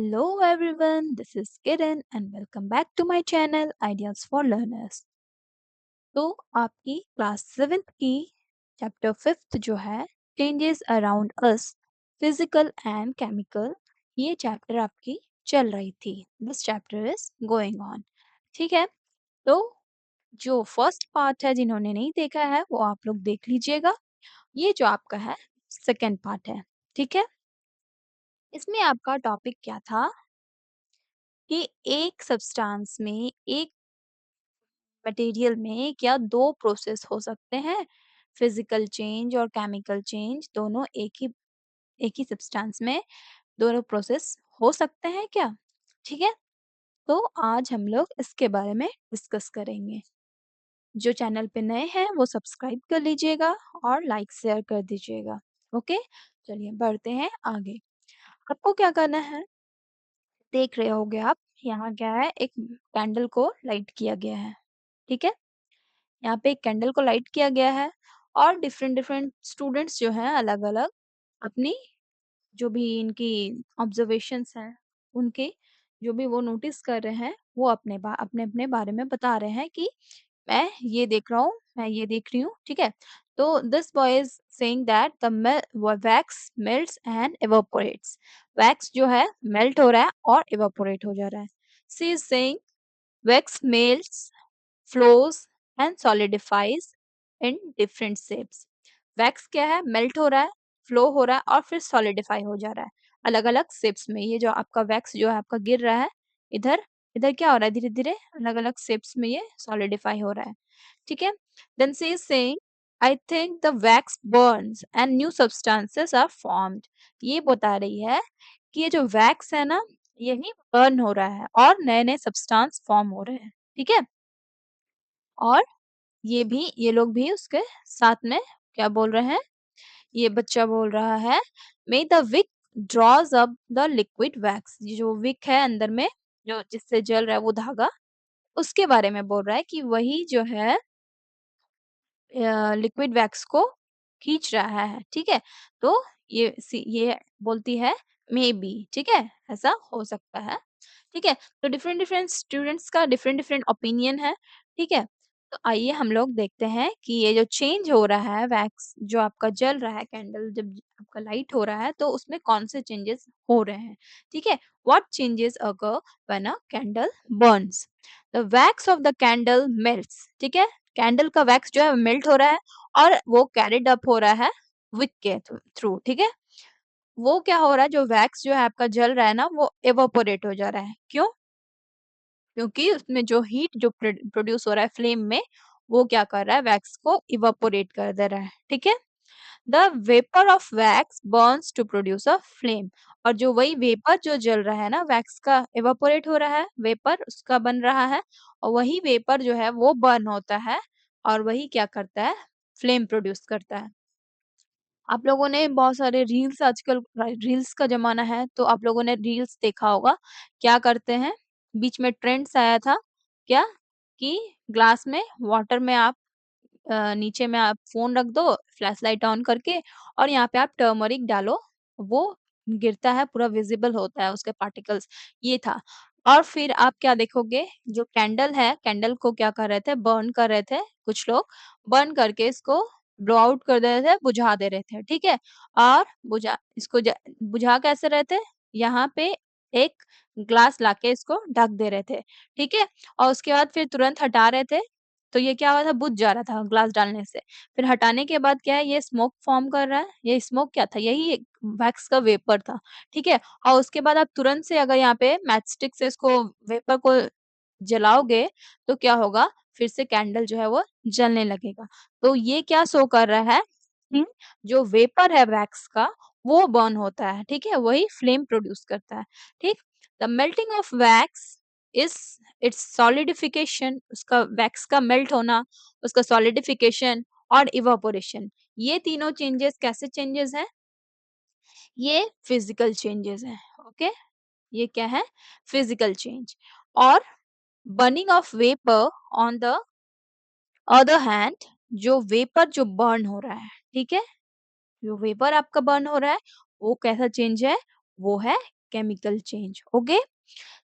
Hello everyone, this is Kiran and welcome back to my channel Ideas for Learners. तो आपकी class 7th की chapter 5th जो है changes around us physical and chemical ये chapter आपकी चल रही थी. This chapter is going on. ठीक है. तो जो फर्स्ट पार्ट है जिन्होंने नहीं देखा है वो आप लोग देख लीजिएगा. ये जो आपका है सेकेंड पार्ट है. ठीक है. इसमें आपका टॉपिक क्या था कि एक सब्सटेंस में एक मटेरियल में क्या दो प्रोसेस हो सकते हैं. फिजिकल चेंज और केमिकल चेंज दोनों एक ही सब्सटेंस में दोनों प्रोसेस हो सकते हैं क्या. ठीक है. तो आज हम लोग इसके बारे में डिस्कस करेंगे. जो चैनल पे नए हैं वो सब्सक्राइब कर लीजिएगा और लाइक शेयर कर दीजिएगा. ओके. चलिए बढ़ते हैं आगे. आपको क्या करना है, देख रहे होगे आप, यहाँ क्या है, एक कैंडल को लाइट किया गया है. ठीक है. यहाँ पे एक कैंडल को लाइट किया गया है और डिफरेंट डिफरेंट स्टूडेंट्स जो हैं अलग अलग अपनी जो भी इनकी ऑब्जर्वेशंस हैं उनके जो भी वो नोटिस कर रहे हैं वो अपने अपने बारे में बता रहे हैं कि मैं ये देख रहा हूँ, मैं ये देख रही हूँ. ठीक है. तो this boy is saying that the wax melts and evaporates. Wax जो है मेल्ट हो रहा है और इवापोरेट हो जा रहा है. She is saying wax melts, flows and solidifies in different shapes. Wax क्या है, मेल्ट हो रहा है, फ्लो हो रहा है और फिर सॉलिडिफाई हो जा रहा है अलग अलग शेप्स में. ये जो आपका वैक्स जो है आपका गिर रहा है इधर, इधर क्या हो रहा है, धीरे धीरे अलग अलग शेप्स में ये सॉलिडिफाई हो रहा है. ठीक है. Then she is saying I think the wax burns and new substances are formed. ये बता रही है कि ये जो वैक्स है ना यही बर्न हो रहा है और नए नए सब्सटेंस फॉर्म हो रहे हैं. ठीक है. और ये लोग भी उसके साथ में क्या बोल रहे हैं, ये बच्चा बोल रहा है may the wick draws up the liquid wax. जो विक है अंदर में जो जिससे जल रहा है वो धागा, उसके बारे में बोल रहा है कि वही जो है लिक्विड वैक्स को खींच रहा है. ठीक है. तो ये बोलती है मे बी. ठीक है, ऐसा हो सकता है. ठीक है. तो डिफरेंट डिफरेंट स्टूडेंट्स का डिफरेंट डिफरेंट ओपिनियन है. ठीक है. तो आइए हम लोग देखते हैं कि ये जो चेंज हो रहा है वैक्स जो आपका जल रहा है, कैंडल जब आपका लाइट हो रहा है तो उसमें कौन से चेंजेस हो रहे हैं. ठीक है. What changes occur when a candle Burns. The wax of the candle melts. ठीक है. कैंडल का वैक्स जो है मेल्ट हो रहा है और वो कैरिड अप हो रहा है विक के थ्रू. ठीक है. वो क्या हो रहा है, जो वैक्स जो है आपका जल रहा है ना वो एवापोरेट हो जा रहा है. क्यों? क्योंकि उसमें जो हीट जो प्रोड्यूस हो रहा है फ्लेम में वो क्या कर रहा है, वैक्स को इवापोरेट कर दे रहा है. ठीक है. The vapour of wax burns to produce a flame. और जो वही वेपर जो जल रहा है ना वैक्स का इवापोरेट हो रहा है, वेपर उसका बन रहा है और वही वेपर जो है वो बर्न होता है और वही क्या करता है, फ्लेम प्रोड्यूस करता है. आप लोगों ने बहुत सारे रील्स, आजकल रील्स का ज़माना है, तो आप लोगों ने रील्स देखा होगा. क्या करते हैं, बीच में ट्रेंड्स आया था, क्या? कि ग्लास में वाटर में आप नीचे में आप फ़ोन रख दो, फ्लैश लाइट ऑन करके और यहाँ पे आप टर्मरिक डालो, वो गिरता है, पूरा विज़िबल होता है उसके पार्टिकल्स, ये था. और फिर आप क्या देखोगे, जो कैंडल है, कैंडल को क्या कर रहे थे, बर्न कर रहे थे कुछ लोग, बर्न करके इसको ब्लो आउट कर दे रहे थे, बुझा दे रहे थे. ठीक है. और बुझा कैसे रहे थे, यहाँ पे एक ग्लास लाके इसको ढक दे रहे थे. ठीक है. और उसके बाद फिर तुरंत हटा रहे थे, तो ये क्या हुआ था, बुझ जा रहा था ग्लास डालने से. फिर हटाने के बाद क्या है, ये स्मोक फॉर्म कर रहा है. ये स्मोक क्या था, यही एक वैक्स का वेपर था. ठीक है. और उसके बाद आप तुरंत से अगर यहाँ पे मैचस्टिक से इसको वेपर को जलाओगे तो क्या होगा, फिर से कैंडल जो है वो जलने लगेगा. तो ये क्या शो कर रहा है, जो वेपर है वैक्स का वो बर्न होता है. ठीक है. वही फ्लेम प्रोड्यूस करता है. ठीक. The melting of wax is it's solidification. उसका वैक्स का मेल्ट होना, उसका सॉलिडिफिकेशन और इवापोरेशन, ये तीनों चेंजेस कैसे चेंजेस हैं, ये फिजिकल चेंजेस हैं. ओके. ये क्या है, फिजिकल चेंज. और burning of vapour on the other hand, जो वेपर जो बर्न हो रहा है. ठीक है. जो वेपर आपका बर्न हो रहा है वो कैसा चेंज है, वो है chemical change. Okay,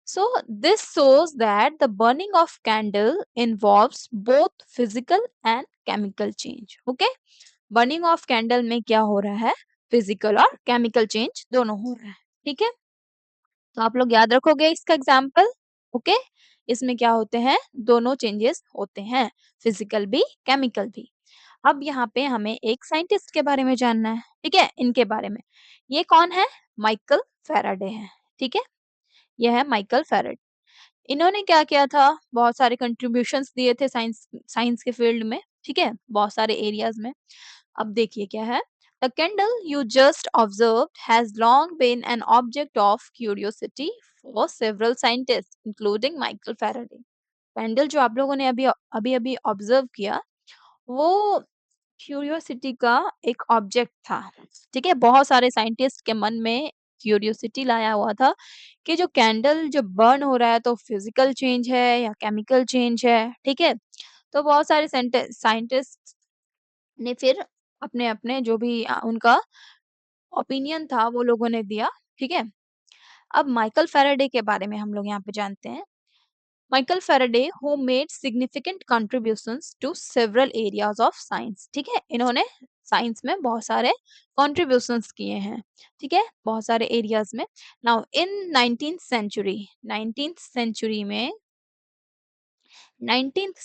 so this shows that the burning of candle involves both physical and chemical change. Okay, burning of candle में क्या हो रहा है, फिजिकल और केमिकल चेंज दोनों हो रहा है। ठीक है, तो आप लोग याद रखोगे इसका एग्जाम्पल। ओके, इसमें क्या होते हैं, दोनों चेंजेस होते हैं, फिजिकल भी केमिकल भी। अब यहाँ पे हमें एक साइंटिस्ट के बारे में जानना है। ठीक है, इनके बारे में, ये कौन है, माइकल फैराडे है। ठीक है, यह है माइकल फैराडे। इन्होंने क्या किया था, बहुत सारे कंट्रीब्यूशंस दिए थे साइंस साइंस के फील्ड में। ठीक है, बहुत सारे एरियाज में। अब देखिए क्या है, the candle you just observed has long been an object of curiosity for several scientist including Michael Faraday. Candle जो आप लोगों ने अभी अभी अभी ऑब्जर्व किया, वो क्यूरियोसिटी का एक ऑब्जेक्ट था। ठीक है, बहुत सारे साइंटिस्ट के मन में क्यूरियोसिटी लाया हुआ था कि जो कैंडल जो बर्न हो रहा है, तो फिजिकल चेंज है या केमिकल चेंज है। ठीक है, तो बहुत सारे साइंटिस्ट ने फिर अपने अपने जो भी उनका ओपिनियन था वो लोगों ने दिया। ठीक है, अब माइकल फैराडे के बारे में हम लोग यहाँ पे जानते हैं। Michael Faraday who made significant contributions to several areas of science. ठीक है, इन्होंने साइंस में बहुत सारे कंट्रीब्यूशंस किए हैं। ठीक है, बहुत सारे एरियाज में। नाउ इन 19th सेंचुरी में, 19th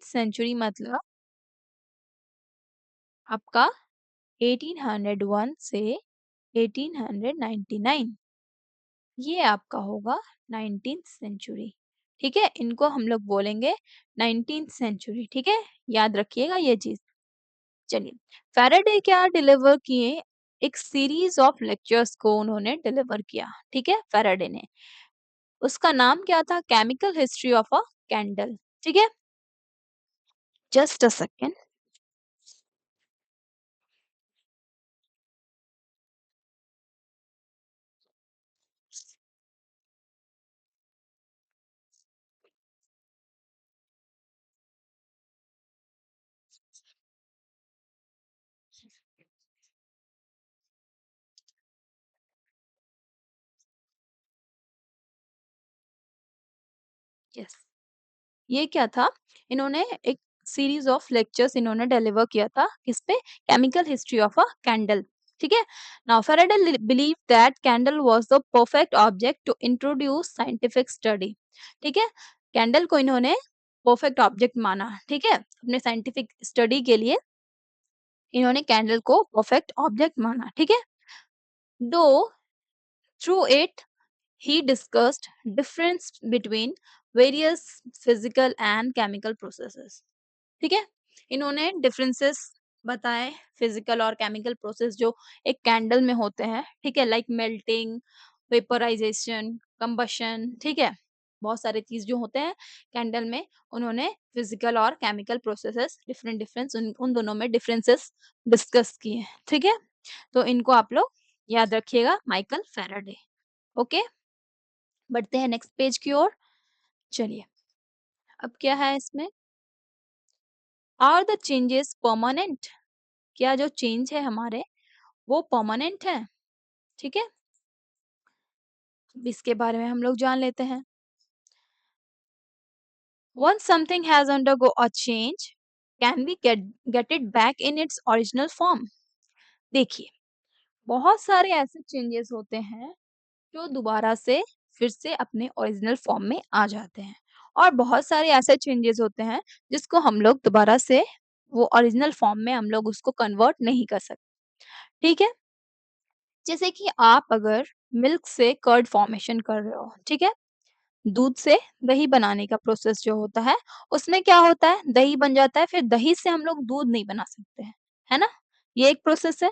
सेंचुरी मतलब आपका 1801 से 1899, ये आपका होगा 19th सेंचुरी। ठीक है, इनको हम लोग बोलेंगे 19th सेंचुरी। ठीक है, याद रखिएगा ये चीज। चलिए, फैराडे क्या डिलीवर किए, एक सीरीज ऑफ लेक्चर्स को उन्होंने डिलीवर किया। ठीक है, फैराडे ने, उसका नाम क्या था, chemical history of a candle. ठीक है, जस्ट अ सेकेंड। यस, ये क्या था, इन्होंने एक सीरीज ऑफ लेक्चर्स इन्होंने डिलीवर किया था, किस पे, chemical history of a candle. ठीक है, now Faraday believe that candle was the perfect object to introduce scientific study. ठीक है, कैंडल को इन्होंने परफेक्ट ऑब्जेक्ट माना। ठीक है, अपने साइंटिफिक स्टडी के लिए इन्होंने कैंडल को परफेक्ट ऑब्जेक्ट माना। ठीक है, दो through it he discussed difference between various physical and chemical processes। ठीक है, इन्होंने डिफरेंसेस बताए, फिजिकल और केमिकल प्रोसेस जो एक कैंडल में होते हैं। ठीक है, लाइक मेल्टिंग, वेपराइजेशन, कंबशन। ठीक है, बहुत सारे चीज जो होते हैं कैंडल में, उन्होंने फिजिकल और केमिकल प्रोसेसेस डिफरेंट डिफरेंस उन दोनों में डिफरेंसेस डिस्कस किए हैं। ठीक है, तो इनको आप लोग याद रखिएगा, माइकल फैराडे। ओके, बढ़ते हैं नेक्स्ट पेज की ओर। चलिए, अब क्या है इसमें, आर द चेंजेस परमानेंट, क्या जो चेंज है हमारे वो परमानेंट है। ठीक है, इसके बारे में हम लोग जान लेते हैं। Once something has undergo a change, can we get it back in its original form? देखिए, बहुत सारे ऐसे चेंजेस होते हैं जो दोबारा से फिर से अपने ओरिजिनल फॉर्म में आ जाते हैं, और बहुत सारे ऐसे चेंजेस होते हैं जिसको हम लोग दोबारा से वो ओरिजिनल फॉर्म में हम लोग उसको कन्वर्ट नहीं कर सकते। ठीक है, जैसे कि आप अगर मिल्क से कर्ड फॉर्मेशन कर रहे हो। ठीक है, दूध से दही बनाने का प्रोसेस जो होता है, उसमें क्या होता है, दही बन जाता है, फिर दही से हम लोग दूध नहीं बना सकते हैं, है ना, ये एक प्रोसेस है।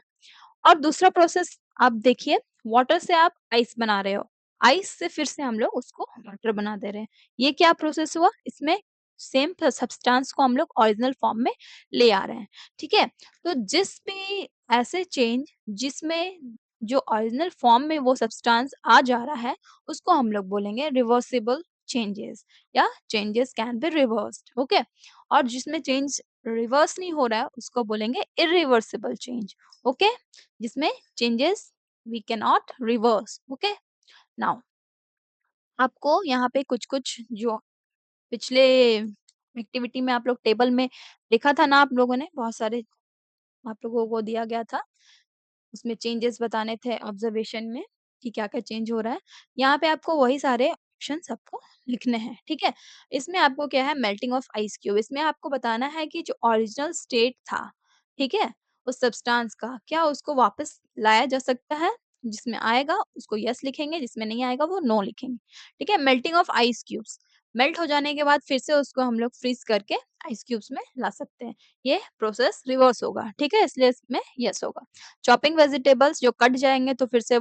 और दूसरा प्रोसेस आप देखिए, वाटर से आप आइस बना रहे हो, आइस से फिर से हम लोग उसको वाटर बना दे रहे हैं। ये क्या प्रोसेस हुआ, इसमें सेम सब्सटेंस को हम लोग ओरिजिनल फॉर्म में ले आ रहे हैं। ठीक है, तो जिस भी ऐसे चेंज जिसमें जो ओरिजिनल फॉर्म में वो सब्सटेंस आ जा रहा है, उसको हम लोग बोलेंगे रिवर्सिबल चेंजेस, या changes can be reversed. Okay, और जिसमें चेंज रिवर्स नहीं हो रहा है उसको बोलेंगे इरिवर्सिबल चेंज। ओके, जिसमें changes we can not reverse. Okay, now आपको यहाँ पे कुछ-कुछ जो पिछले एक्टिविटी में आप लोग टेबल में देखा था ना, आप लोगों ने बहुत सारे आप लोगों को दिया गया था। उसमें चेंजेस बताने थे ऑब्जर्वेशन में कि क्या-क्या चेंज हो रहा है। यहाँ पे आपको वही सारे ऑप्शंस आपको लिखने हैं, ठीक है? इसमें आपको क्या है, मेल्टिंग ऑफ आइस क्यूब, इसमें आपको बताना है कि जो ओरिजिनल स्टेट था, ठीक है? उस सब्सटेंस का क्या उसको वापस लाया जा सकता है? जिसमें आएगा उसको येस लिखेंगे, जिसमें नहीं आएगा वो नो लिखेंगे, ठीक है? Melting of ice cubes, melt हो जाने के बाद फिर से उसको हम लोग फ्रीज़ करके आइस क्यूब्स में ला सकते हैं। ये प्रोसेस रिवर्स होगा, ठीक है? इसलिए इसमें येस होगा। चॉपिंग वेजिटेबल्स जो कट जाएँगे तो फिर से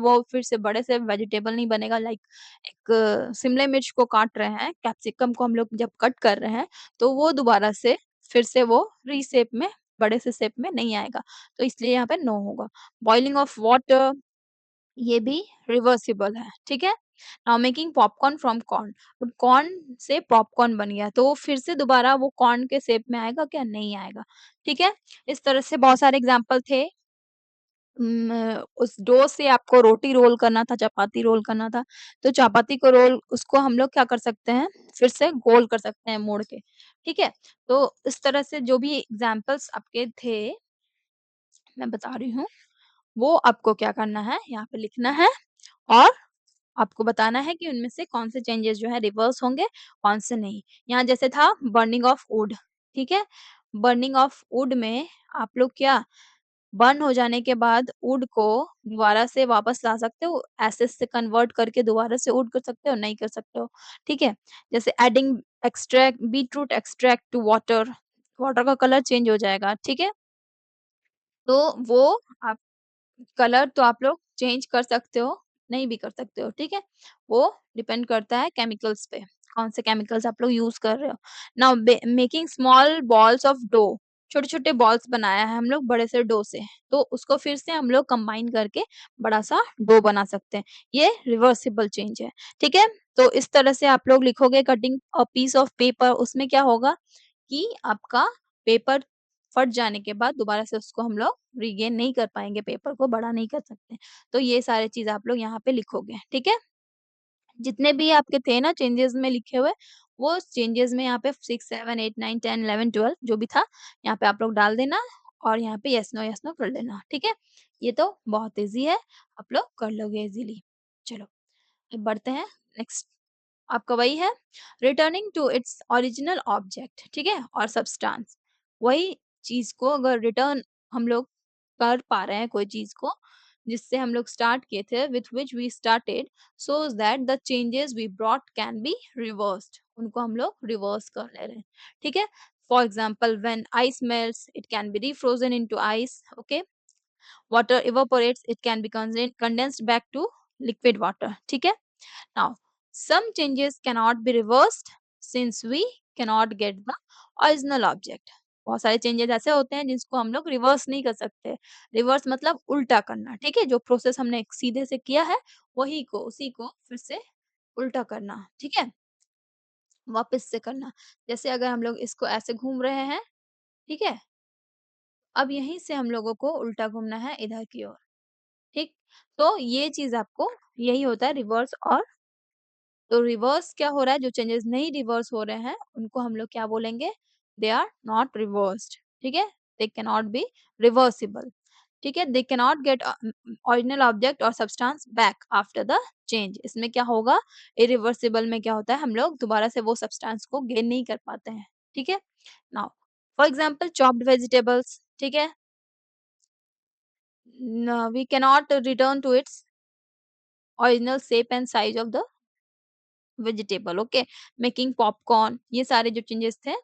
बड़े से वेजिटेबल नहीं बनेगा, लाइक एक शिमला मिर्च को काट रहे हैं, कैप्सिकम को हम लोग जब कट कर रहे हैं, तो वो दोबारा से फिर से वो री-शेप में बड़े से शेप में नहीं आएगा, तो इसलिए यहाँ पे नो होगा। बॉइलिंग ऑफ वाटर ये भी रिवर्सिबल है, ठीक है? Now making popcorn from corn, अब कॉर्न से पॉपकॉर्न बन गया, तो वो फिर से दोबारा वो कॉर्न के शेप में आएगा क्या? नहीं आएगा, ठीक है? इस तरह से बहुत सारे एग्ज़ाम्पल थे। उस डो से आपको रोटी रोल करना था, चपाती रोल करना था, तो चपाती को रोल उसको हम लोग क्या कर सकते हैं, फिर से गोल कर सकते हैं मोड़ के, ठीक है? तो इस तरह से जो भी एग्ज़ाम्पल्स आपके थे, मैं बता रही हूँ, वो आपको क्या करना है, यहाँ पे लिखना है और आपको बताना है कि उनमें से कौन से चेंजेस जो है रिवर्स होंगे, कौन से नहीं। यहाँ जैसे था बर्निंग ऑफ वुड, ठीक है? बर्निंग ऑफ वुड में आप लोग क्या बर्न हो जाने के बाद वुड को दोबारा से वापस ला सकते हो, एसेस से कन्वर्ट करके दोबारा से वुड कर सकते हो, नहीं कर सकते हो, ठीक है? जैसे adding extract beetroot extract to water, water का कलर चेंज हो जाएगा, ठीक है? तो वो आप कलर तो आप लोग चेंज कर सकते हो, नहीं भी कर सकते हो, ठीक है? वो डिपेंड करता है केमिकल्स पे, कौन से केमिकल्स आप लोग यूज़ कर रहे हो। Now making small balls of dough, छोटे-छोटे बॉल्स बनाया है हम लोग बड़े से डो से, तो उसको फिर से हम लोग कंबाइन करके बड़ा-सा डो बना सकते हैं। ये रिवर्सिबल चेंज है, ठीक है? तो इस तरह से आप लोग लिखोगे cutting a piece of paper, उसमें क्या होगा कि आपका पेपर फट जाने के बाद दोबारा से उसको हम लोग रीगेन नहीं कर पाएँगे, पेपर को बड़ा नहीं कर सकते। तो ये सारी चीज़ आप लोग यहाँ पे लिखोगे, ठीक है? जितने भी आपके थे ना चेंजेज़ में लिखे हुए, वो चेंजेज़ में यहाँ पे 6, 7, 8, 9, 10, 11, 12 जो भी था, यहाँ पे आप लोग डाल देना और यहाँ पे येस, नो कर देना, ठीक है? ये तो बहुत ईज़ी है, आप लोग कर लोगे ईज़िली। चलो, अब बढ़ते हैं नेक्स्ट। आपका वही है returning to its original object, ठीक है? और सब्सटेंस, वही चीज़ को अगर रिटर्न हम लोग कर पा रहे हैं कोई चीज़ को, जिससे हम लोग स्टार्ट किए थे with which we started, so that the changes we brought can be reversed, उनको हम लोग रिवर्स कर ले रहे हैं, ठीक है? For example when ice melts it can be refrozen into ice, okay? Water evaporates it can be condensed back to liquid water, ठीक है? Now, some changes cannot be reversed since we cannot get the original object. बहुत सारे changes ऐसे होते हैं जिसको हम लोग रिवर्स नहीं कर सकते। रिवर्स मतलब उल्टा करना, ठीक है? जो प्रोसेस हमने सीधे से किया है, वही को उसी को फिर से उल्टा करना, ठीक है? वापस से करना। जैसे अगर हम लोग इसको ऐसे घूम रहे हैं, ठीक है? अब यहीं से हम लोगों को उल्टा घूमना है इधर की ओर, ठीक? तो ये चीज़ आपको यही होता है रिवर्स और तो रिवर्स क्या हो रहा है, जो चेंजेस नहीं रिवर्स हो रहे हैं, उनको हम लोग क्या बोलेंगे? दे आर नॉट रिवर्स्ड, ठीक है? They can not be reversible, ठीक है? They can not get original object और substance back after the change. इसमें क्या होगा? इरिवर्सिबल में क्या होता है? हम लोग दोबारा से वो सब्सटेंस को गेन नहीं कर पाते हैं, ठीक है? Now for example chopped vegetables, ठीक है? We can not return to its original shape and size of the vegetable, okay? Making popcorn, ये सारे जो चेंजेस थे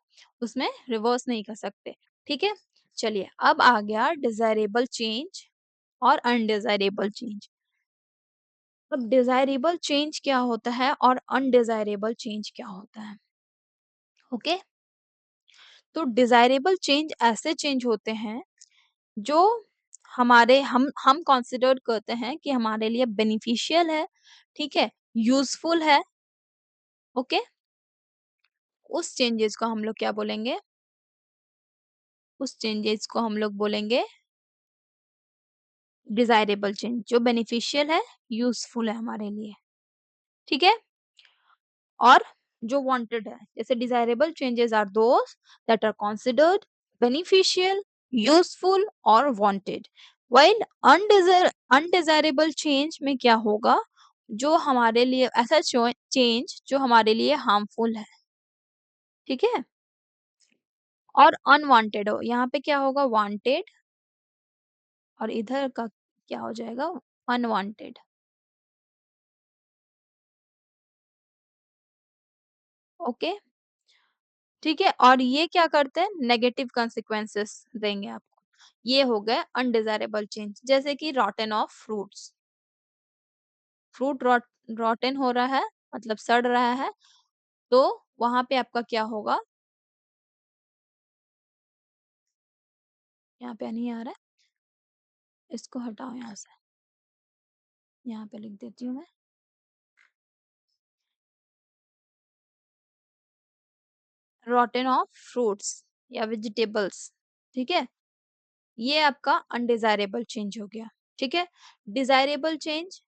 उसमें रिवर्स नहीं कर सकते, ठीक है? चलिए अब आ गया डिजायरेबल चेंज और अनडिजायरेबल चेंज। अब डिजायरेबल चेंज क्या होता है और अनडिजायरेबल चेंज क्या होता है, ओके? तो डिजायरेबल चेंज ऐसे चेंज होते हैं जो हमारे हम कंसिडर करते हैं कि हमारे लिए बेनिफिशियल है, ठीक है? यूजफुल है, ओके? उस चेंजेस को हम लोग क्या बोलेंगे? उस चेंजेस को हम लोग बोलेंगे डिज़ायरेबल चेंज जो बेनिफिशियल है, यूज़फुल है हमारे लिए, ठीक है? और जो वांटेड है, जैसे desirable changes are those that are considered beneficial, useful और वांटेड। व्हाइल अनडिज़ायरेबल चेंज में क्या होगा, जो हमारे लिए ऐसा चेंज जो हमारे लिए हार्मफुल है, ठीक है? और अनवांटेड हो, यहाँ पे क्या होगा वांटेड और इधर का क्या हो जाएगा अनवांटेड, ओके? ठीक है? और ये क्या करते हैं नेगेटिव consequences देंगे आपको। ये हो गए अनडिज़ायरेबल चेंज जैसे कि Rotten of fruits, fruit Rotten हो रहा है मतलब सड़ रहा है, तो वहाँ पे आपका क्या होगा, यहाँ पे नहीं आ रहा है, इसको हटाओ यहाँ से, यहाँ पे लिख देती हूँ मैं, रॉटेन ऑफ फ्रूट्स या वेजिटेबल्स, ठीक है? ये आपका अनडिज़ायरेबल चेंज हो गया, ठीक है? डिज़ायरेबल चेंज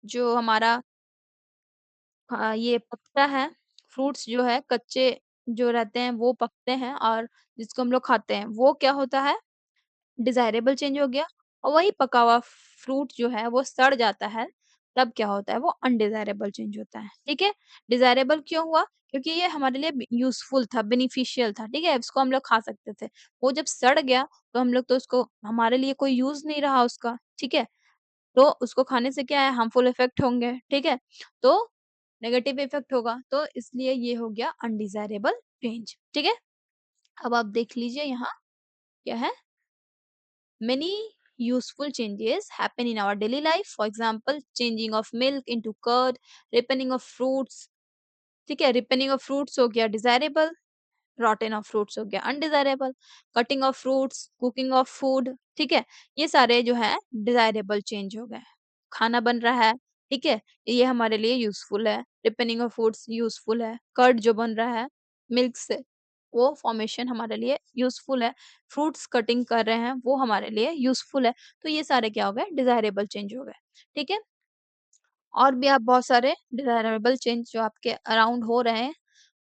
जो हमारा ये पकता है, फ्रूट्स जो है कच्चे जो रहते हैं वो पकते हैं और जिसको हम लोग खाते हैं, वो क्या होता है डिज़ायरेबल चेंज हो गया और वही पका हुआ फ्रूट जो है वो सड़ जाता है, तब क्या होता है वो अनडिज़ायरेबल चेंज होता है, ठीक है? डिज़ायरेबल क्यों हुआ? क्योंकि ये हमारे लिए यूज़फुल था, बेनिफिशियल था, ठीक है? इसको हम लोग खा सकते थे। वो जब सड़ गया तो हम लोग तो उसको हमारे लिए कोई यूज़ नहीं रहा उसका, ठीक है? तो उसको खाने से क्या है हार्मफुल इफ़ेक्ट होंगे, ठीक है? तो नेगेटिव इफ़ेक्ट होगा, तो इसलिए ये हो गया अनडिज़ायरेबल चेंज, ठीक है? अब आप देख लीजिए यहाँ क्या है many useful changes happen in our daily life, for example changing of milk into curd, ripening of fruits, ठीक है? रिपेनिंग ऑफ फ्रूट्स हो गया डिज़ायरेबल, रॉटेन ऑफ फ्रूट्स हो गया undesirable, cutting of fruits, cooking of food, ठीक है? ये सारे जो है डिज़ायरेबल चेंज हो गए। खाना बन रहा है, ठीक है? ये हमारे लिए यूज़फुल है। रिपेनिंग ऑफ फूड्स यूज़फुल है। कर्ड जो बन रहा है मिल्क से, वो फॉर्मेशन हमारे लिए यूज़फुल है। फ्रूट्स कटिंग कर रहे हैं, वो हमारे लिए यूज़फुल है। तो ये सारे क्या हो गए डिज़ायरेबल चेंज हो गए, ठीक है? और भी आप बहुत सारे डिज़ायरेबल चेंज जो आपके अराउंड हो रहे हैं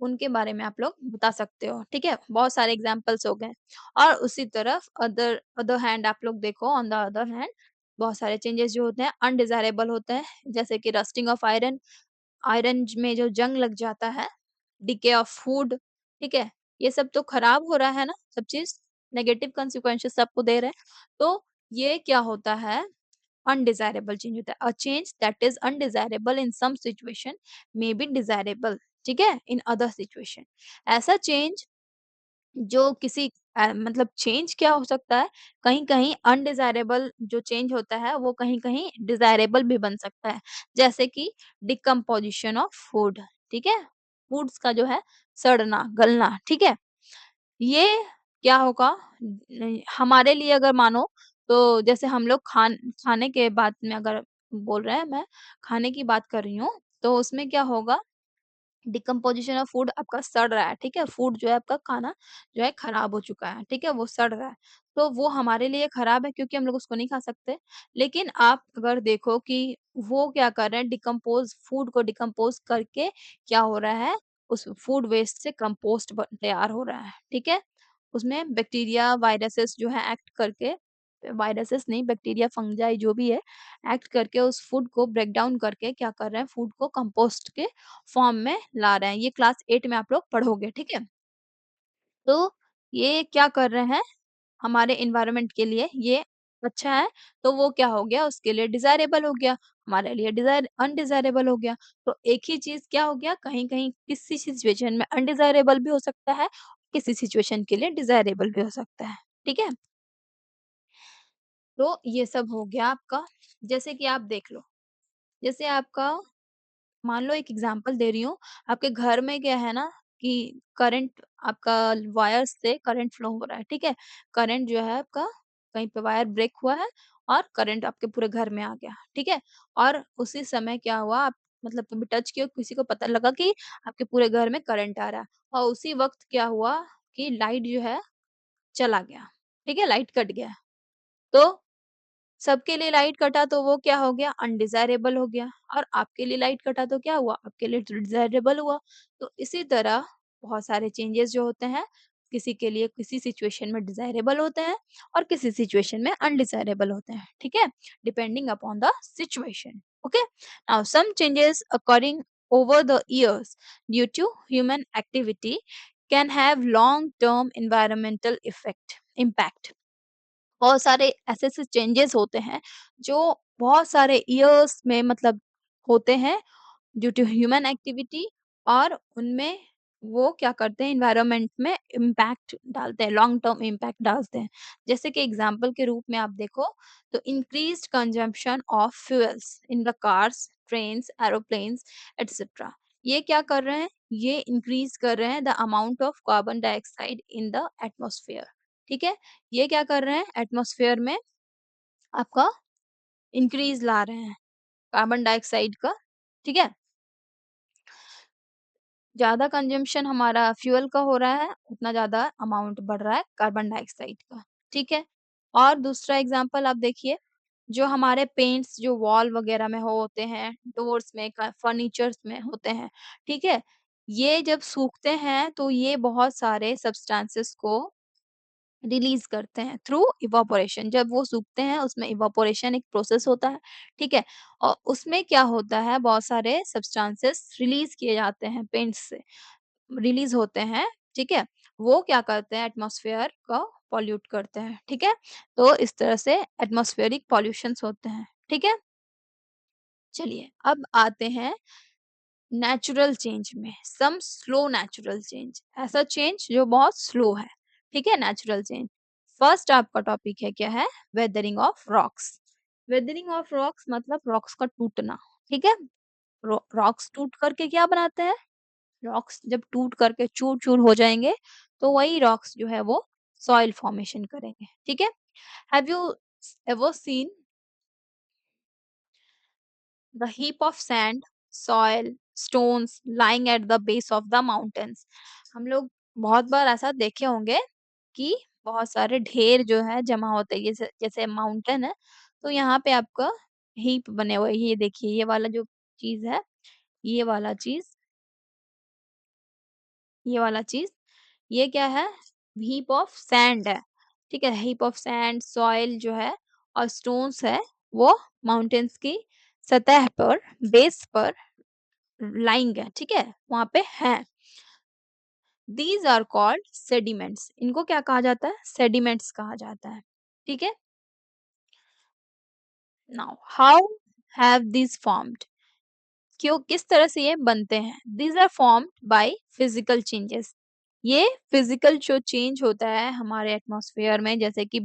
उनके बारे में आप लोग बता सकते हो, ठीक है? बहुत सारे एग्ज़ाम्पल्स हो गए और उसी तरफ अदर अदर हैंड आप लोग देखो ऑन द अदर हैंड बहुत सारे चेंजेज़ जो होते हैं अनडिज़ायरेबल होते हैं, जैसे कि रस्टिंग ऑफ आयरन, आयरन में जो जंग लग जाता है, डिके ऑफ फूड, ठीक है? ये सब तो खराब हो रहा है ना, सब चीज़ नेगेटिव consequences सबको दे रहे हैं। तो ये क्या होता है अनडिज़ायरेबल चेंज होता है। A change that is undesirable in some situation may be desirable, ठीक है? In other situation. ऐसा चेंज जो किसी मतलब चेंज क्या हो सकता है, कहीं-कहीं अनडिज़ायरेबल जो चेंज होता है, वो कहीं-कहीं डिज़ायरेबल भी बन सकता है। जैसे कि डिकम्पोज़िशन ऑफ फूड, ठीक है? फूड्स का जो है सड़ना, गलना, ठीक है? ये क्या होगा हमारे लिए अगर मानो तो जैसे हम लोग खाने के बात में अगर बोल रहे हैं मैं खाने की बात कर रही हूँ, तो उसमें क्या होगा डिकम्पोज़िशन ऑफ फूड आपका सड़ रहा है, ठीक है? फूड जो है आपका खाना जो है खराब हो चुका है, ठीक है? वो सड़ रहा है। तो वो हमारे लिए खराब है क्योंकि हम लोग उसको नहीं खा सकते। लेकिन आप अगर देखो कि वो क्या कर रहे हैं डिकम्पोज़ फूड को डिकम्पोज़ करके क्या हो रहा है, उस फूड वेस्ट से कंपोस्ट तैयार हो रहा है, ठीक है? उसमें बैक्टीरिया, वायरसेस जो है एक्ट करके वायरसेस नहीं बैक्टीरिया, फंजाई जो भी है, एक्ट करके उस फूड को ब्रेक डाउन करके क्या कर रहे हैं फूड को कंपोस्ट के फॉर्म में ला रहे हैं। ये क्लास 8 में आप लोग पढ़ोगे, ठीक है? तो ये क्या कर रहे हैं हमारे एनवायरनमेंट के लिए ये अच्छा है, तो वो क्या हो गया उसके लिए डिज़ायरेबल हो गया, हमारे लिए अनडिज़ायरेबल हो गया। तो एक ही चीज़ क्या हो गया कहीं-कहीं किसी सिचुएशन में अनडिज़ायरेबल भी हो सकता है, किसी सिचुएशन के लिए डिज़ायरेबल भी हो सकता है। ठीक है? तो ये सब हो गया आपका जैसे कि आप देख लो, जैसे आपका मान लो एक एग्जांपल दे रही हूँ, आपके घर में क्या है ना कि करंट आपका वायर से करंट फ्लो हो रहा है, ठीक है? करंट जो है आपका कहीं पे वायर ब्रेक हुआ है और करंट आपके पूरे घर में आ गया, ठीक है? और उसी समय क्या हुआ आप मतलब कभी टच किए किसी को पता लगा कि आपके पूरे घर में करंट आ रहा है और उसी वक़्त क्या हुआ कि लाइट जो है चला गया, ठीक है? लाइट कट गया। तो सबके लिए लाइट कटा तो वो क्या हो गया? अनडिज़ायरेबल हो गया और आपके लिए लाइट कटा तो क्या हुआ? आपके लिए डिज़ायरेबल हुआ। तो इसी तरह बहुत सारे चेंजेस जो होते हैं, किसी के लिए किसी सिचुएशन में डिज़ायरेबल होते हैं और किसी सिचुएशन में अनडिज़ायरेबल होते हैं, ठीक है? Depending upon the situation, okay? Now some changes occurring over the years due to human activity can have long term environmental impact। बहुत सारे ऐसे-ऐसे चेंजेस होते हैं, जो बहुत सारे इयर्स में मतलब होते हैं ड्यू टू ह्यूमन एक्टिविटी और उनमें वो क्या करते हैं एनवायरनमेंट में इम्पैक्ट डालते हैं, लॉन्ग टर्म इम्पैक्ट डालते हैं। जैसे कि एग्ज़ाम्पल के रूप में आप देखो तो increased consumption of fuels in the cars, trains, aeroplanes etcetera. ये क्या कर रहे हैं? ये इंक्रीज़ कर रहे हैं the amount of carbon dioxide in the atmosphere, ठीक है? ये क्या कर रहे हैं? एटमॉस्फेयर में आपका इंक्रीज़ ला रहे हैं कार्बन डाइऑक्साइड का, ठीक है? ज़्यादा कंज़म्पशन हमारा फ्यूल का हो रहा है, उतना ज़्यादा अमाउंट बढ़ रहा है कार्बन डाइऑक्साइड का, ठीक है? और दूसरा एग्ज़ाम्पल आप देखिए, जो हमारे पेंट्स जो वॉल वग़ैरह में होते हैं, डोर्स में, क फर्नीचर्स में होते हैं, ठीक है? ये जब सूखते हैं, तो ये बहुत सारे सब्सटेंसेस को रिलीज़ करते हैं थ्रू इवेपोरेशन। जब वो सूखते हैं उसमें इवेपोरेशन एक प्रोसेस होता है, ठीक है? और उसमें क्या होता है बहुत सारे सब्सटेंसेस रिलीज़ किए जाते हैं पेंट्स से, रिलीज़ होते हैं, ठीक है? वो क्या करते हैं एटमॉस्फेयर को पॉल्यूट करते हैं, ठीक है? तो इस तरह से एटमॉस्फेरिक पॉल्यूशंस होते हैं, ठीक है? चलिए अब आते हैं नेचुरल चेंज में, सम स्लो नेचुरल चेंज, ऐसा चेंज जो बहुत स्लो है, ठीक है? Natural change. फर्स्ट आपका टॉपिक है क्या है? Weathering of rocks. Weathering of rocks मतलब रॉक्स का टूटना, ठीक है? रॉक्स टूट करके क्या बनाते हैं? रॉक्स जब टूट करके चूर-चूर हो जाएँगे, तो वही रॉक्स जो है वो सॉइल फॉर्मेशन करेंगे, ठीक है? Have you ever seen the heap of sand, soil, stones lying at the base of the mountains? हम लोग बहुत बार ऐसा देखे होंगे कि बहुत सारे ढेर जो है जमा होते हैं जैसे जैसे माउंटेन है तो यहाँ पे आपका हीप बने हुए हैं। ये देखिए ये वाला जो चीज है ये वाला चीज ये वाला चीज ये क्या है हीप ऑफ सैंड है ठीक है हीप ऑफ सैंड सॉइल जो है और स्टोन्स है वो माउंटेन्स की सतह पर बेस पर लाइंग है ठीक है वहां पे है दीज आर कॉल्ड सेडिमेंट्स इनको क्या कहा जाता है सेडिमेंट्स कहा जाता है ठीक है now how have these formed क्यों किस तरह से ये बनते हैं these are formed by physical changes ये फिजिकल जो चेंज होता है हमारे एटमॉस्फेयर में जैसे कि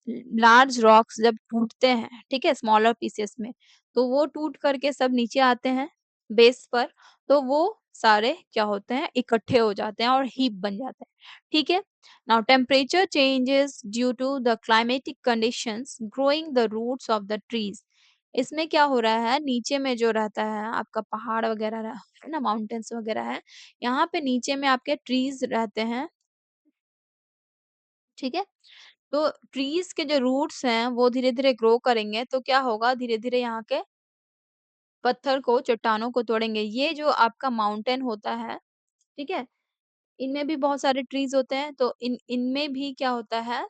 लार्ज रॉक्स जब टूटते हैं ठीक है स्मॉलर पीसेस में तो वो टूट करके सब नीचे आते हैं बेस पर तो वो सारे क्या होते हैं इकट्ठे हो जाते हैं और हीप बन जाते हैं ठीक है now temperature changes due to the climatic conditions growing the roots of the trees इसमें क्या हो रहा है नीचे में जो रहता है आपका पहाड़ वगैरह है ना माउंटेन्स वगैरह है यहाँ पे नीचे में आपके ट्रीज रहते हैं ठीक है तो ट्रीज के जो रूट्स हैं वो धीरे धीरे ग्रो करेंगे तो क्या होगा धीरे धीरे यहाँ के पत्थर को चट्टानों को तोड़ेंगे ये जो आपका माउंटेन होता है ठीक है इनमें भी बहुत सारे ट्रीज होते हैं तो इनमें भी क्या होता है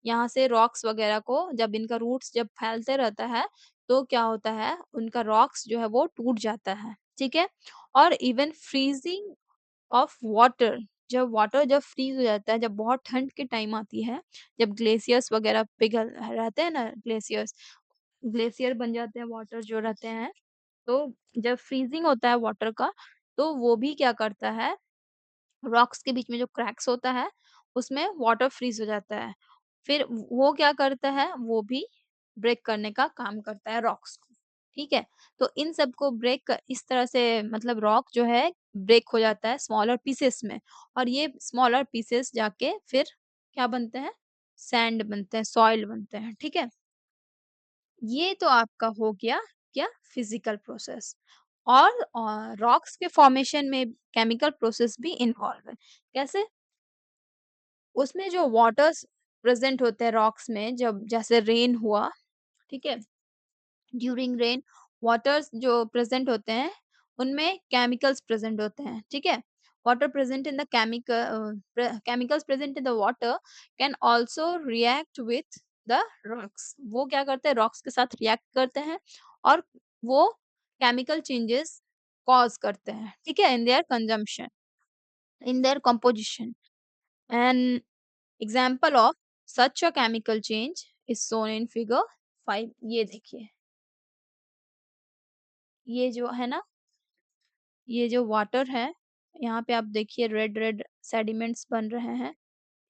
यहाँ से रॉक्स वगैरह को जब इनका रूट्स जब फैलते रहता है तो क्या होता है उनका रॉक्स जो है वो टूट जाता है ठीक है और इवन फ्रीजिंग ऑफ वाटर जब फ्रीज हो जाता है जब बहुत ठंड के टाइम आती है जब ग्लेशियर्स वगैरह पिघल रहते हैं ना ग्लेशियर बन जाते हैं वाटर जो रहते हैं तो जब फ्रीजिंग होता है वाटर का तो वो भी क्या करता है रॉक्स के बीच में जो क्रैक्स होता है, उसमें वाटर फ्रीज़ हो जाता है। फिर वो क्या करता है, वो भी ब्रेक करने का काम करता है रॉक्स को, ठीक है? तो इन सबको ब्रेक इस तरह से मतलब रॉक जो है ब्रेक हो जाता है स्मॉलर पीसेस में और ये स्मॉलर पीसेस जाके फिर क्या बनते हैं? सैंड बनते हैं, सॉइल बनते हैं, ठीक है? ये तो आपका हो गया क्या फिजिकल प्रोसेस और रॉक्स के फॉर्मेशन में केमिकल प्रोसेस भी इन्वॉल्व है कैसे उसमें जो वाटर्स प्रेजेंट होते हैं रॉक्स में जब जैसे रेन हुआ ठीक है? ड्यूरिंग रेन वाटर्स जो प्रेजेंट होते हैं उनमें केमिकल्स प्रेजेंट होते हैं, ठीक है? Water present in the chemicals present in the water can also react with the rocks. वो क्या करते हैं, रॉक्स के साथ रिएक्ट करते हैं और वो केमिकल चेंजेस कॉज करते हैं, ठीक है, in their consumption, in their composition. An example of such a chemical change is shown in figure 5। ये देखिए, ये जो है ना, ये जो वाटर है, यहाँ पे आप देखिए रेड रेड सेडिमेंट्स बन रहे हैं,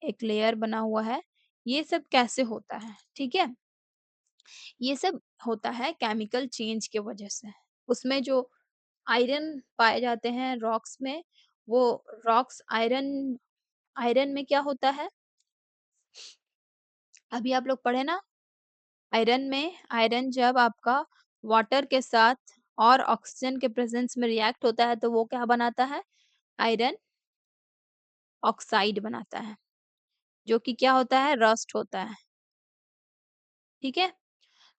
एक लेयर बना हुआ है। ये सब कैसे होता है, ठीक है? ये सब होता है केमिकल चेंज के वजह से। उसमें जो आयरन पाए जाते हैं रॉक्स में, वो रॉक्स आयरन, आयरन में क्या होता है, अभी आप लोग पढ़े ना, आयरन में, आयरन जब आपका वाटर के साथ और ऑक्सीजन के प्रेजेंस में रिएक्ट होता है तो वो क्या बनाता है, आयरन ऑक्साइड बनाता है, जो कि क्या होता है, रस्ट होता है, ठीक है?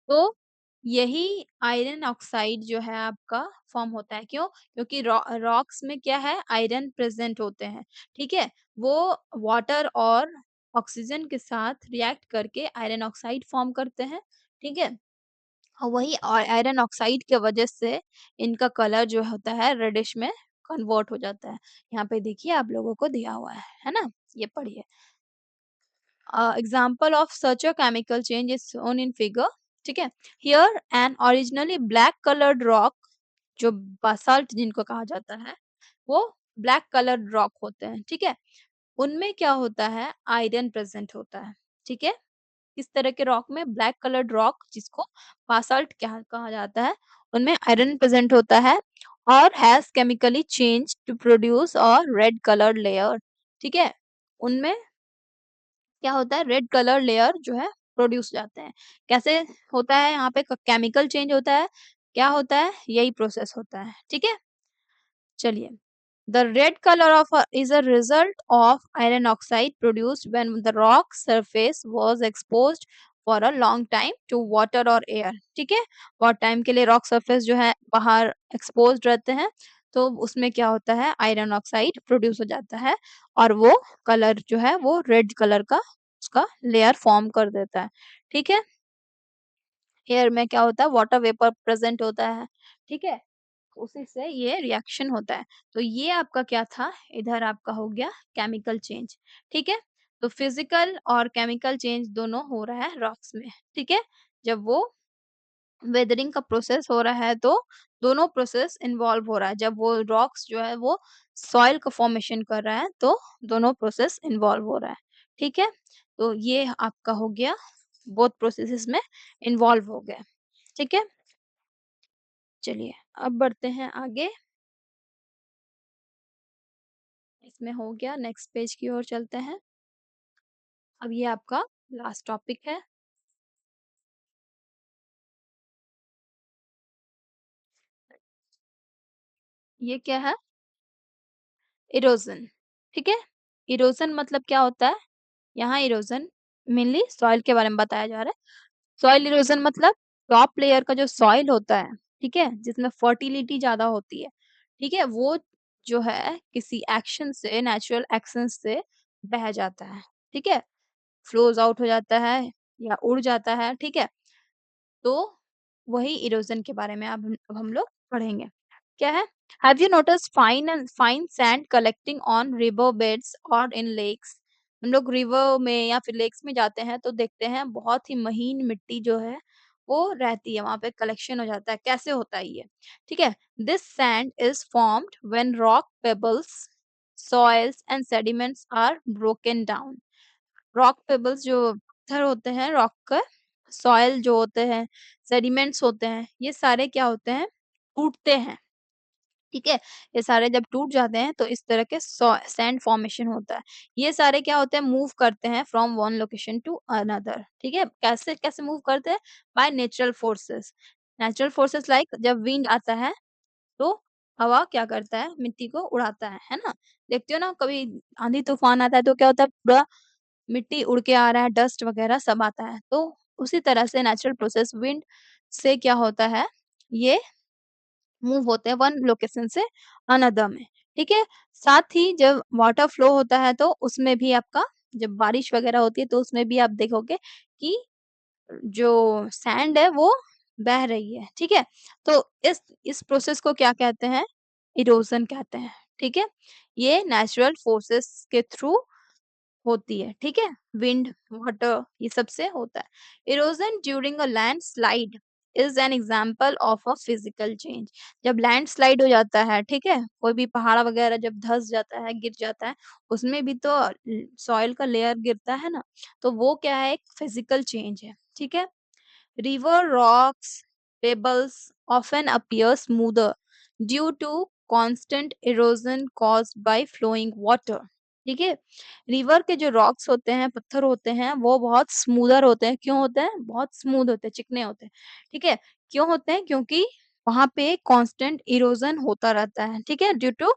तो यही आयरन ऑक्साइड जो है आपका फॉर्म होता है, क्यों? क्योंकि रॉक्स में क्या है, आयरन प्रेजेंट होते हैं, ठीक है? वो वाटर और ऑक्सीजन के साथ रिएक्ट करके आयरन ऑक्साइड फॉर्म करते हैं, ठीक है? और वही आयरन ऑक्साइड के वजह से इनका कलर जो होता है रेडिश में कन्वर्ट हो जाता है। यहाँ पे देखिए आप लोगों को दिया हुआ है ना? ये पढ़िए। Example of such a chemical change is shown in figure, ठीक है? Here an originally black colored rock, जो बासाल्ट जिनको कहा जाता है, वो ब्लैक कलर्ड रॉक होते हैं, ठीक है? उनमें क्या होता है, आयरन प्रेजेंट होता है, ठीक है? इस तरह के रॉक में, ब्लैक कलर्ड रॉक जिसको बासाल्ट कहा कहा जाता है, उनमें आयरन प्रेजेंट होता है और has chemically change to produce a red coloured layer, ठीक है? उनमें क्या होता है, रेड कलर लेयर जो है प्रोड्यूस हो जाते हैं। कैसे होता है, यहाँ पे केमिकल चेंज होता है, क्या होता है, यही प्रोसेस होता है, ठीक है? चलिए, the red color of is a result of iron oxide produced when the rock surface was exposed for a long time to water or air, ठीक है? बहुत टाइम के लिए रॉक सरफेस जो है बाहर एक्सपोज्ड रहते हैं, तो उसमें क्या होता है, आयरन ऑक्साइड प्रोड्यूस हो जाता है और वो कलर जो है वो रेड कलर का उसका लेयर फॉर्म कर देता है, ठीक है? एयर में क्या होता है, वाटर वेपर प्रेजेंट होता है, ठीक है? उसी से ये रिएक्शन होता है। तो ये आपका क्या था, इधर आपका हो गया केमिकल चेंज, ठीक है? तो फिजिकल और केमिकल चेंज दोनों हो रहा है रॉक्स में, ठीक है? जब वो वेदरिंग का प्रोसेस हो रहा है तो दोनों प्रोसेस इन्वॉल्व हो रहा है। जब वो रॉक्स जो है वो सॉइल का फॉर्मेशन कर रहा है तो दोनों प्रोसेस इन्वॉल्व हो रहा है, ठीक है? तो ये आपका हो गया, बोथ प्रोसेसेस में इन्वॉल्व हो गए, ठीक है? चलिए, अब बढ़ते हैं आगे। इसमें हो गया, नेक्स्ट पेज की ओर चलते हैं। अब ये आपका लास्ट टॉपिक है। ये क्या है? इरोजन, ठीक है? इरोजन मतलब क्या होता है? यहाँ इरोजन मेनली सॉइल के बारे में बताया जा रहा है। सॉइल इरोजन मतलब टॉप लेयर का जो सॉइल होता है, ठीक है? जिसमें फर्टिलिटी ज़्यादा होती है, ठीक है? वो जो है किसी एक्शन से, नेचुरल एक्शन से बह जाता है, ठीक है? फ्लोज़ आउट हो जाता है या उड़ जाता है, ठीक है? तो वही इरोजन के बारे में अब हम लोग पढ़ेंगे। क्या है? Have you noticed fine sand collecting on river beds और इन लेक्स? हम लोग रिवर में या फिर लेक्स में जाते हैं तो देखते हैं बहुत ही महीन मिट्टी जो है वो रहती है, वहां पे कलेक्शन हो जाता है। कैसे होता है ये? ठीक है, this sand is formed when rock pebbles, soils and sediments are broken down. Rock pebbles जो पत्थर होते हैं, रॉक का सॉइल जो होते हैं, सेडिमेंट्स होते हैं, ये सारे क्या होते हैं, टूटते हैं, ठीक है? ये सारे जब टूट जाते हैं तो इस तरह के सैंड फॉर्मेशन होता है। ये सारे क्या होते हैं, मूव करते हैं from one location to another, ठीक है? कैसे कैसे मूव करते हैं? By natural forces. Natural forces like जब विंड आता है तो हवा क्या करता है, मिट्टी को उड़ाता है ना? देखते हो ना, कभी आंधी तूफान आता है तो क्या होता है, पूरा मिट्टी उड़ के आ रहा है, डस्ट वगैरह सब आता है। तो उसी तरह से नेचुरल प्रोसेस विंड से क्या होता है, ये मूव होते हैं वन लोकेशन से अनदर में, ठीक है? साथ ही जब वाटर फ्लो होता है तो उसमें भी आपका जब बारिश वगैरह होती है तो उसमें भी आप देखोगे कि जो सैंड है वो बह रही है, ठीक है? तो इस प्रोसेस को क्या कहते हैं? इरोज़न कहते हैं, ठीक है? ये नेचुरल फोर्सेस के थ्रू होती है, ठीक है? विंड, वाटर ये सब से होता है। Erosion during a landslide is an example of a physical change. जब लैंडस्लाइड हो जाता है, ठीक है? कोई भी पहाड़ वगैरह जब धँस जाता है, गिर जाता है, उसमें भी तो सॉइल का लेयर गिरता है ना, तो वो क्या है, एक फिजिकल चेंज है, ठीक है? River rocks, pebbles often appear smoother due to constant erosion caused by flowing water. ठीक है? रिवर के जो रॉक्स होते हैं, पत्थर होते हैं, वो बहुत स्मूदर होते हैं। क्यों होते हैं? बहुत स्मूथ होते हैं, चिकने होते हैं। ठीक है? क्यों होते हैं? क्योंकि वहाँ पे कांस्टेंट इरोजन होता रहता है। ठीक है? Due to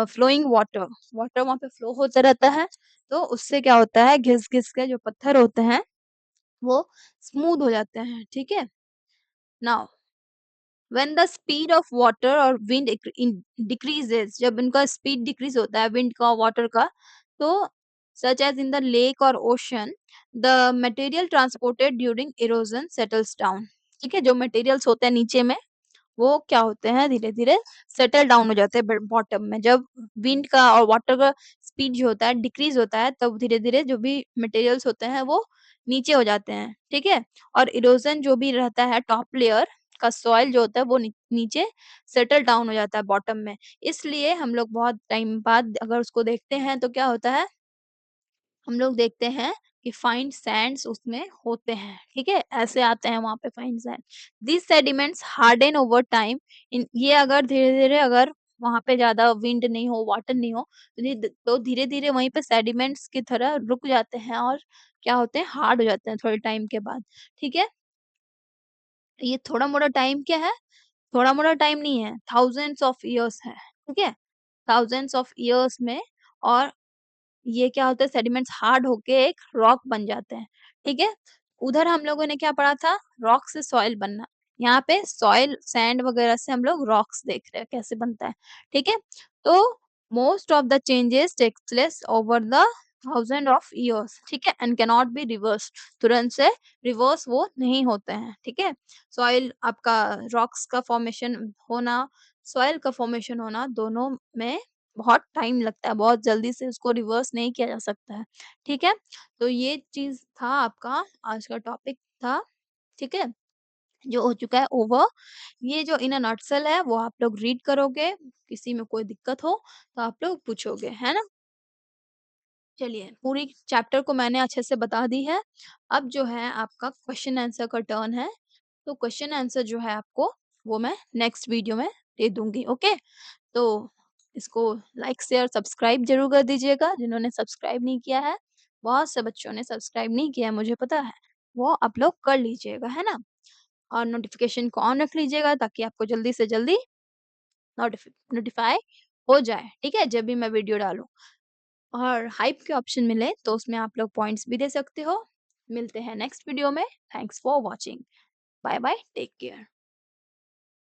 flowing water. Water वहाँ पे फ्लो होता रहता है, तो उससे क्या होता है, घिस-घिस के जो पत्थर होते हैं वो स्मूथ हो जाते हैं, ठीक है? Now when the speed of water और विंड डिक्रीजेस, जब इनका स्पीड डिक्रीज होता है विंड का वाटर का, तो such as in the lake और ocean the material transported during erosion settles down. ठीक है, जो मटेरियल्स होते हैं नीचे में वो क्या होते हैं, धीरे-धीरे सेटल डाउन हो जाते हैं बॉटम में। जब विंड का और वाटर का स्पीड जो होता है डिक्रीज़ होता है, तब धीरे-धीरे जो भी मटेरियल्स होते हैं वो नीचे हो जाते हैं, ठीक है? और इरोज़न जो भी रहता है टॉप लेयर का सॉइल जो होता है वो नीचे सेटल डाउन हो जाता है बॉटम में। इसलिए हम लोग बहुत टाइम बाद अगर उसको देखते हैं तो क्या होता है, हम लोग देखते हैं कि फाइन सैंड्स उसमें होते हैं, ठीक है? ऐसे आते हैं वहाँ पे fine sand. These sediments harden over time. इन ये अगर धीरे-धीरे अगर वहाँ पे ज़्यादा विंड नहीं हो, वाटर नहीं हो, तो धीरे-धीरे वहीं पे सेडिमेंट्स की तरह रुक जाते हैं और क्या होते हैं, हार्ड हो जाते हैं थोड़े टाइम के बाद, ठीक है? ये थोड़ा-मोड़ा टाइम क्या है? थोड़ा-मोड़ा टाइम नहीं है, थाउज़ेंड्स ऑफ इयर्स है, ठीक है? थाउज़ेंड्स ऑफ इयर्स में और ये क्या होता है, सेडिमेंट्स हार्ड होके एक रॉक बन जाते हैं, ठीक है? उधर हम लोगों ने क्या पढ़ा था? रॉक से सॉइल बनना। यहाँ पे सॉइल, सैंड वगैरह से हम लोग रॉक्स देख रहे हैं कैसे बनता है, ठीक है? तो most of the changes takes place over the thousand of years, ठीक है? And cannot be reversed. तुरंत से रिवर्स वो नहीं होते हैं, ठीक है? सॉइल आपका रॉक्स का फॉर्मेशन होना, सॉइल का फॉर्मेशन होना दोनों में बहुत टाइम लगता है, बहुत जल्दी से उसको रिवर्स नहीं किया जा सकता है, ठीक है? तो ये चीज़ था आपका आज का टॉपिक था, ठीक है? जो हो चुका है ओवर। ये जो इन अ नटसेल है वो आप लोग रीड करोगे, किसी में कोई दिक्कत हो तो आप लोग पूछोगे, है ना? चलिए, पूरी चैप्टर को मैंने अच्छे से बता दी है। अब जो है आपका क्वेश्चन आंसर का टर्न है, तो क्वेश्चन आंसर जो है आपको वो मैं नेक्स्ट वीडियो में दे दूँगी, ओके? तो इसको लाइक, शेयर, सब्सक्राइब ज़रूर कर दीजिएगा जिन्होंने सब्सक्राइब नहीं किया है। बहुत से बच्चों ने सब्सक्राइब नहीं किया है मुझे पता है, वो आप लोग कर लीजिएगा, है ना? और नोटिफ़िकेशन को ऑन रख लीजिएगा ताकि आपको जल्दी से जल्दी नोटिफ़ाई हो जाए, ठीक है? जब भी मैं वीडियो डालूँ। और हाइप के ऑप्शन मिले तो उसमें आप लोग पॉइंट्स भी दे सकते हो। मिलते हैं नेक्स्ट वीडियो में। Thanks for watching. Bye bye, take care.